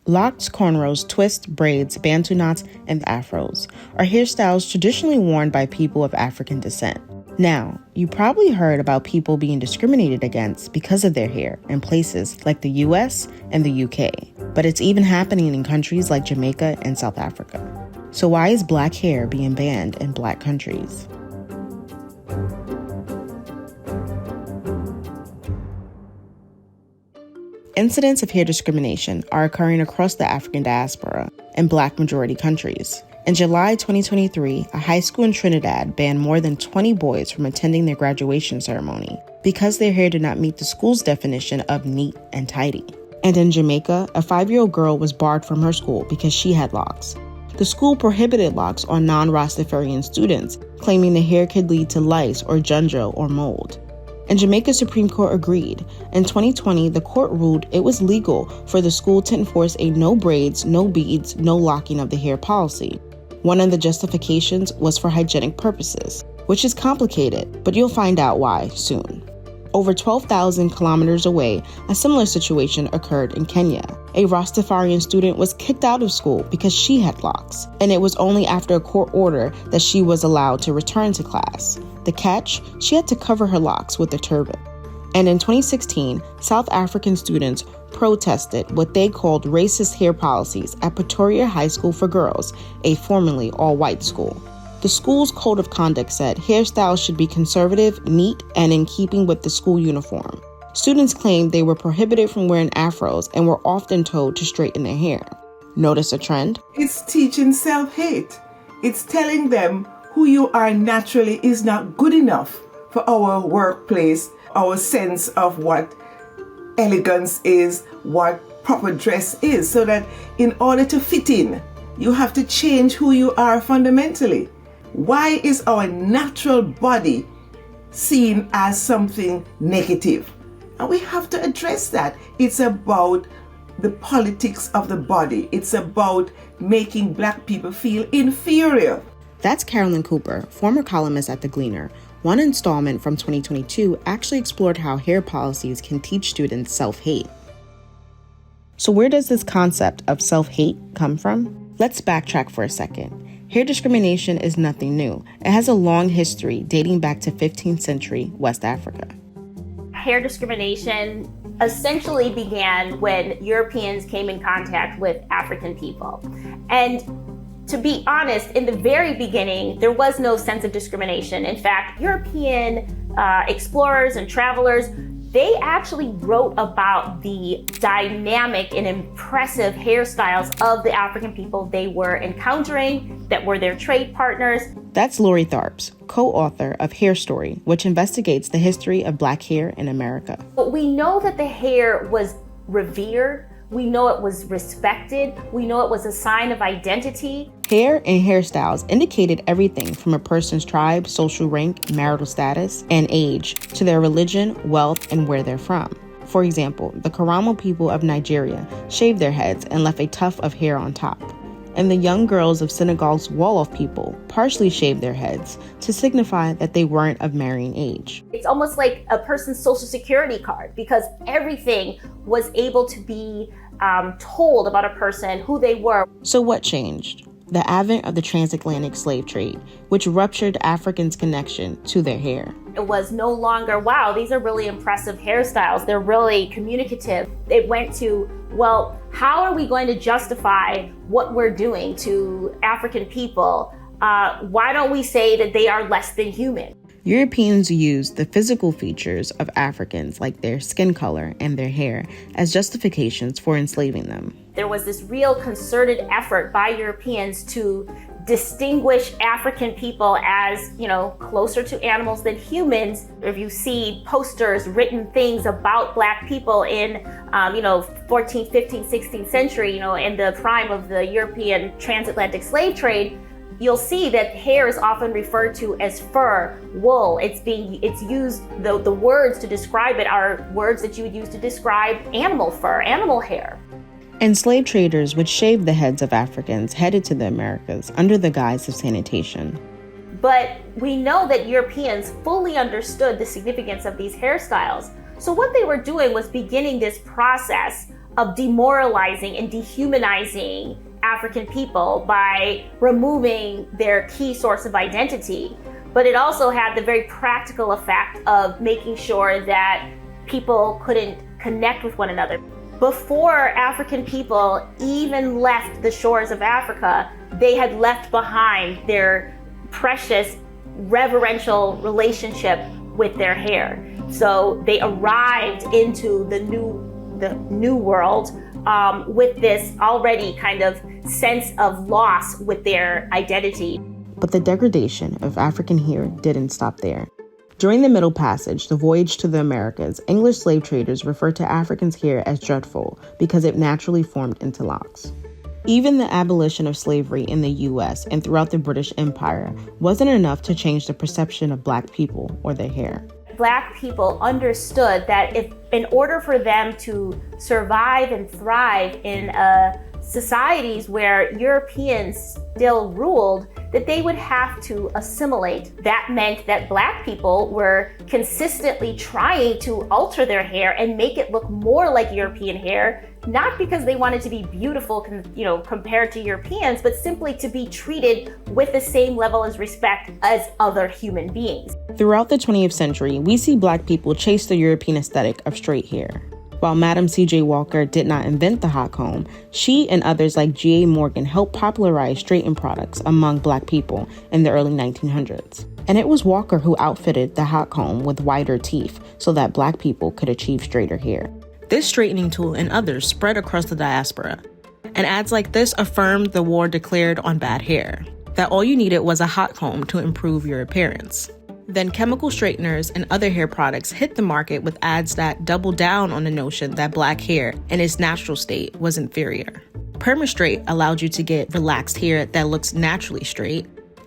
Locs, cornrows, twists, braids, bantu knots, and afros are hairstyles traditionally worn by people of African descent. Now, you probably heard about people being discriminated against because of their hair in places like the US and the UK, but it's even happening in countries like Jamaica and South Africa. So why is black hair being banned in black countries? Incidents of hair discrimination are occurring across the African diaspora in black majority countries. In July 2023, a high school in Trinidad banned more than 20 boys from attending their graduation ceremony because their hair did not meet the school's definition of neat and tidy. And in Jamaica, a 5-year-old girl was barred from her school because she had locks. The school prohibited locks on non-Rastafarian students, claiming the hair could lead to lice or junjo or mold. And Jamaica's Supreme Court agreed. In 2020, the court ruled it was legal for the school to enforce a no braids, no beads, no locking of the hair policy. One of the justifications was for hygienic purposes, which is complicated, but you'll find out why soon. Over 12,000 kilometers away, a similar situation occurred in Kenya. A Rastafarian student was kicked out of school because she had locks, and it was only after a court order that she was allowed to return to class. The catch? She had to cover her locks with a turban. And in 2016, South African students protested what they called racist hair policies at Pretoria High School for Girls, a formerly all-white school. The school's code of conduct said hairstyles should be conservative, neat, and in keeping with the school uniform. Students claimed they were prohibited from wearing afros and were often told to straighten their hair. Notice a trend? It's teaching self-hate. It's telling them who you are naturally is not good enough for our workplace, our sense of what elegance is, what proper dress is, so that in order to fit in, you have to change who you are fundamentally. Why is our natural body seen as something negative? And we have to address that. It's about the politics of the body. It's about making black people feel inferior. That's Carolyn Cooper, former columnist at The Gleaner. One installment from 2022 actually explored how hair policies can teach students self-hate. So where does this concept of self-hate come from? Let's backtrack for a second. Hair discrimination is nothing new. It has a long history dating back to 15th century West Africa. Hair discrimination essentially began when Europeans came in contact with African people. And to be honest, in the very beginning, there was no sense of discrimination. In fact, European explorers and travelers, they actually wrote about the dynamic and impressive hairstyles of the African people they were encountering, that were their trade partners. That's Lori Tharps, co-author of Hair Story, which investigates the history of black hair in America. But we know that the hair was revered. We know it was respected. We know it was a sign of identity. Hair and hairstyles indicated everything from a person's tribe, social rank, marital status, and age to their religion, wealth, and where they're from. For example, the Karamo people of Nigeria shaved their heads and left a tuft of hair on top. And the young girls of Senegal's Wolof people partially shaved their heads to signify that they weren't of marrying age. It's almost like a person's social security card, because everything was able to be told about a person, who they were. So what changed? The advent of the transatlantic slave trade, which ruptured Africans' connection to their hair. It was no longer, wow, these are really impressive hairstyles. They're really communicative. It went to, well, how are we going to justify what we're doing to African people? Why don't we say that they are less than human? Europeans used the physical features of Africans, like their skin color and their hair, as justifications for enslaving them. There was this real concerted effort by Europeans to distinguish African people as, closer to animals than humans. If you see posters, written things about black people in, 14th, 15th, 16th century, in the prime of the European transatlantic slave trade, you'll see that hair is often referred to as fur, wool. It's used, the words to describe it are words that you would use to describe animal fur, animal hair. And slave traders would shave the heads of Africans headed to the Americas under the guise of sanitation. But we know that Europeans fully understood the significance of these hairstyles. So what they were doing was beginning this process of demoralizing and dehumanizing African people by removing their key source of identity. But it also had the very practical effect of making sure that people couldn't connect with one another. Before African people even left the shores of Africa, they had left behind their precious reverential relationship with their hair. So they arrived into the new world with this already kind of sense of loss with their identity. But the degradation of African hair didn't stop there. During the Middle Passage, the voyage to the Americas, English slave traders referred to Africans' hair as dreadful because it naturally formed into locks. Even the abolition of slavery in the U.S. and throughout the British Empire wasn't enough to change the perception of Black people or their hair. Black people understood that if, in order for them to survive and thrive in societies where Europeans still ruled, that they would have to assimilate. That meant that Black people were consistently trying to alter their hair and make it look more like European hair, not because they wanted to be beautiful, compared to Europeans, but simply to be treated with the same level of respect as other human beings. Throughout the 20th century, we see Black people chase the European aesthetic of straight hair. While Madam C.J. Walker did not invent the hot comb, she and others like G.A. Morgan helped popularize straightened products among Black people in the early 1900s. And it was Walker who outfitted the hot comb with wider teeth so that Black people could achieve straighter hair. This straightening tool and others spread across the diaspora. And ads like this affirmed the war declared on bad hair, that all you needed was a hot comb to improve your appearance. Then chemical straighteners and other hair products hit the market with ads that doubled down on the notion that Black hair in its natural state was inferior. Perma-straight allowed you to get relaxed hair that looks naturally straight.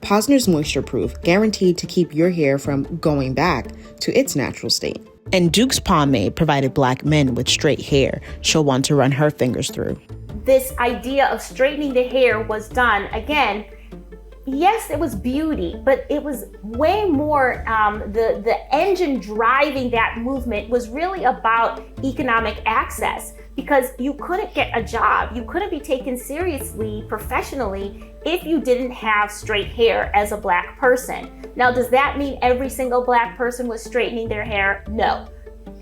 Posner's Moisture Proof guaranteed to keep your hair from going back to its natural state. And Duke's Pomade provided Black men with straight hair she'll want to run her fingers through. This idea of straightening the hair was done, again, yes, it was beauty, but it was way more, the engine driving that movement was really about economic access, because you couldn't get a job, you couldn't be taken seriously professionally if you didn't have straight hair as a Black person. Now, does that mean every single Black person was straightening their hair? No.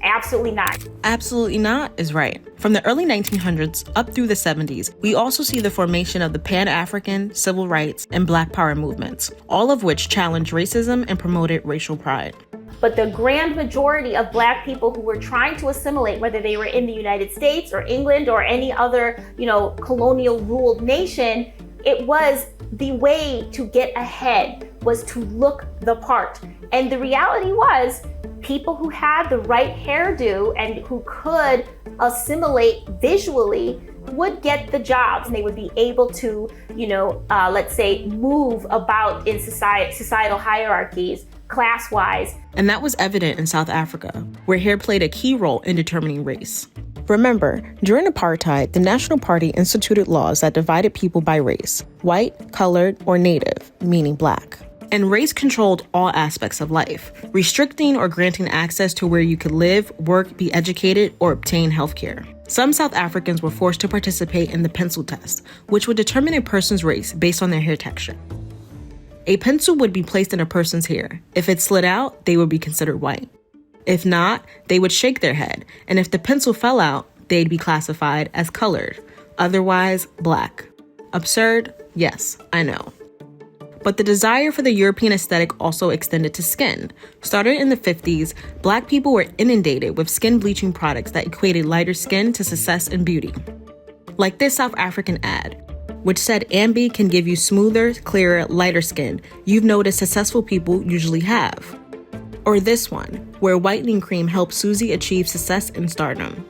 Absolutely not. Absolutely not is right. From the early 1900s up through the 70s, we also see the formation of the Pan-African, civil rights, and Black Power movements, all of which challenged racism and promoted racial pride. But the grand majority of Black people who were trying to assimilate, whether they were in the United States or England or any other, colonial ruled nation, it was the way to get ahead was to look the part. And the reality was, people who had the right hairdo and who could assimilate visually would get the jobs, and they would be able to, let's say, move about in societal hierarchies, class-wise. And that was evident in South Africa, where hair played a key role in determining race. Remember, during apartheid, the National Party instituted laws that divided people by race: white, colored, or native, meaning Black. And race controlled all aspects of life, restricting or granting access to where you could live, work, be educated, or obtain healthcare. Some South Africans were forced to participate in the pencil test, which would determine a person's race based on their hair texture. A pencil would be placed in a person's hair. If it slid out, they would be considered white. If not, they would shake their head, and if the pencil fell out, they'd be classified as colored, otherwise Black. Absurd? Yes, I know. But the desire for the European aesthetic also extended to skin. Started in the 50s, Black people were inundated with skin bleaching products that equated lighter skin to success and beauty. Like this South African ad, which said Ambi can give you smoother, clearer, lighter skin you've noticed successful people usually have. Or this one, where whitening cream helped Susie achieve success and stardom.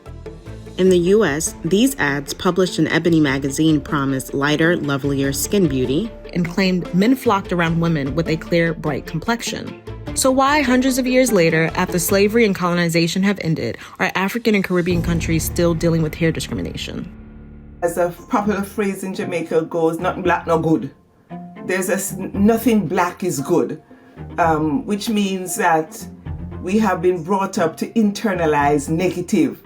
In the US, these ads published in Ebony magazine promised lighter, lovelier skin beauty and claimed men flocked around women with a clear, bright complexion. So why, hundreds of years later, after slavery and colonization have ended, are African and Caribbean countries still dealing with hair discrimination? As a popular phrase in Jamaica goes, nothing black, no good. Nothing black is good, which means that we have been brought up to internalize negative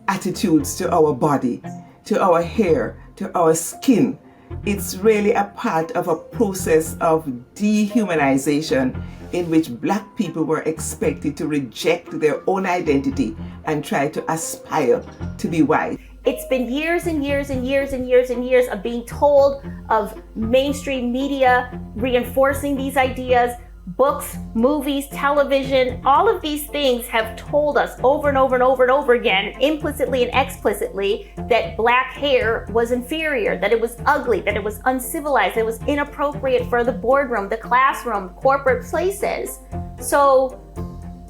attitudes to our body, to our hair, to our skin. It's really a part of a process of dehumanization in which Black people were expected to reject their own identity and try to aspire to be white. It's been years and years and years and years and years of being told, of mainstream media reinforcing these ideas. Books, movies, television, all of these things have told us over and over and over and over again, implicitly and explicitly, that Black hair was inferior, that it was ugly, that it was uncivilized, that it was inappropriate for the boardroom, the classroom, corporate places. So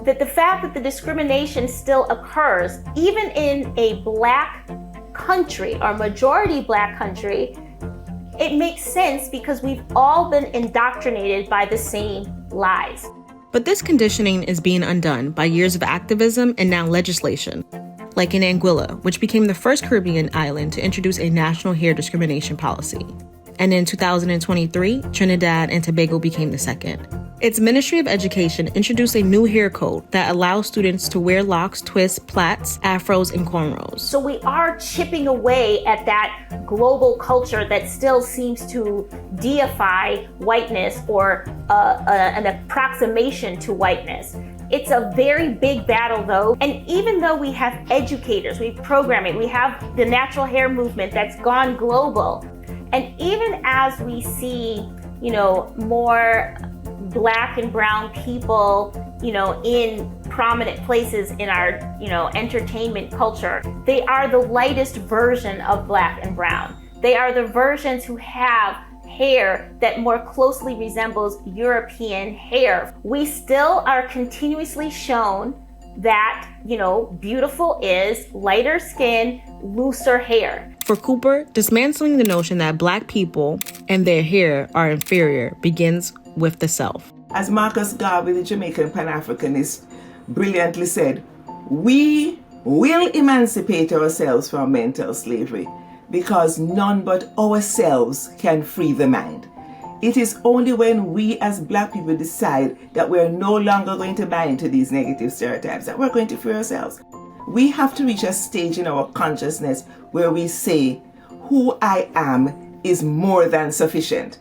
that the fact that the discrimination still occurs, even in a Black country or majority Black country, it makes sense because we've all been indoctrinated by the same lies. But this conditioning is being undone by years of activism and now legislation, like in Anguilla, which became the first Caribbean island to introduce a national hair discrimination policy. And in 2023, Trinidad and Tobago became the second. Its Ministry of Education introduced a new hair code that allows students to wear locks, twists, plaits, afros, and cornrows. So we are chipping away at that global culture that still seems to deify whiteness or an approximation to whiteness. It's a very big battle though, and even though we have educators, we have programming, we have the natural hair movement that's gone global, and even as we see, more Black and brown people, in prominent places in our, entertainment culture, they are the lightest version of Black and brown. They are the versions who have hair that more closely resembles European hair. We still are continuously shown that, beautiful is lighter skin, looser hair. For Cooper, dismantling the notion that Black people and their hair are inferior begins with the self. As Marcus Garvey, the Jamaican Pan-Africanist, brilliantly said, we will emancipate ourselves from mental slavery because none but ourselves can free the mind. It is only when we as Black people decide that we're no longer going to buy into these negative stereotypes that we're going to free ourselves. We have to reach a stage in our consciousness where we say, who I am is more than sufficient.